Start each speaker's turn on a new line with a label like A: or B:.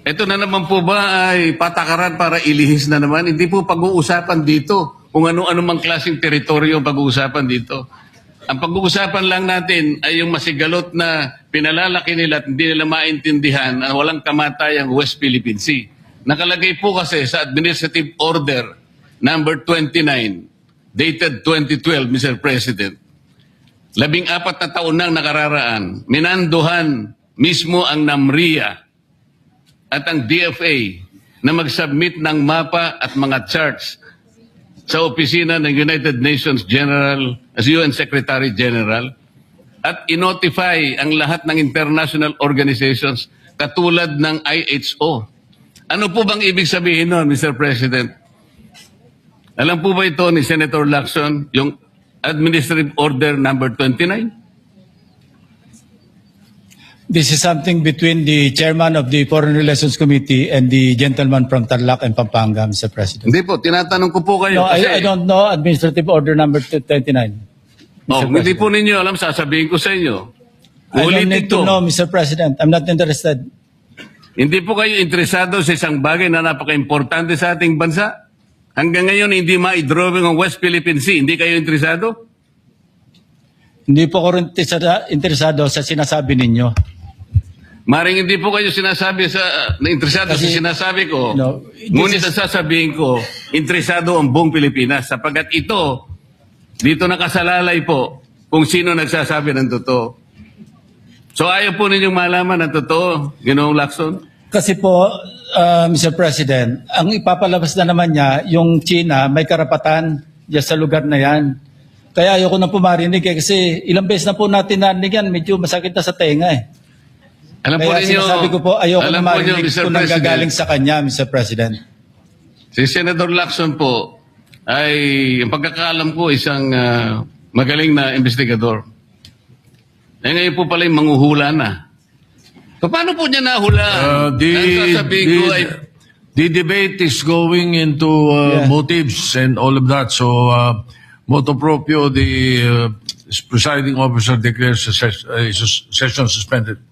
A: Ito na naman po ba ay patakaran para ilihis na naman? Hindi po pag-uusapan dito kung ano-ano mang klaseng teritoryo ang pag-uusapan dito. Ang pag-uusapan lang natin ay yung masigalot na pinalalaki nila at hindi nila maintindihan na walang kamatayang West Philippine Sea. Nakalagay po kasi sa Administrative Order number 29, dated 2012, Mr. President. 14 na taon nang nakararaan, minanduhan mismo ang NAMRIA at ang DFA na mag-submit ng mapa at mga charts sa opisina ng United Nations General as UN Secretary General at inotify ang lahat ng international organizations katulad ng IHO. Ano po bang ibig sabihin nun, Mr. President? Alam po ba ito ni Senator Lacson, yung Administrative Order number 29?
B: This is something between the chairman of the Foreign Relations Committee and the gentleman from Tarlac and Pampanga, Mr. President.
A: Hindi po, tinatanong ko po kayo.
B: No,
A: kasi,
B: I don't know Administrative Order number 29.
A: Oh, hindi po ninyo alam, sasabihin ko sa inyo.
B: I don't
A: Ulitin
B: need to
A: ko.
B: know, Mr. President. I'm not interested.
A: Hindi po kayo interesado sa isang bagay na napaka-importante sa ating bansa? Hanggang ngayon, hindi ma-drawing ang West Philippine Sea. Hindi kayo interesado?
B: Hindi po ako interesado sa sinasabi ninyo.
A: Maring hindi po kayo sinasabi na interesado
B: Kasi,
A: sa sinasabi ko.
B: no,
A: Ngunit ang sasabihin ko, interesado ang buong Pilipinas. Sapagkat ito, dito nakasalalay po kung sino nagsasabi ng totoo. So ayaw po ninyong malaman ang totoo, Ginoong Lacson?
B: Kasi po, Mr. President, ang ipapalabas na naman niya, yung China may karapatan diyan sa lugar na yan. Kaya ayoko na po marinig kasi ilang beses na po natin narinig yan, medyo masakit na sa tenga eh.
A: Alam po
B: Kaya
A: ninyo,
B: sinasabi ko po, ayoko na
A: alam po ninyo,
B: marinig
A: Mr.
B: kung
A: President,
B: nanggagaling sa kanya, Mr. President.
A: si Senator Lacson po ay, ang pagkakaalam ko, isang magaling na investigador. Eh ngayon po pala yung manghuhula na. So, paano po niya nahula? Ang sasabihin ko ay,
C: The debate is going into motives and all of that. So, motu proprio, the presiding officer declares the session suspended.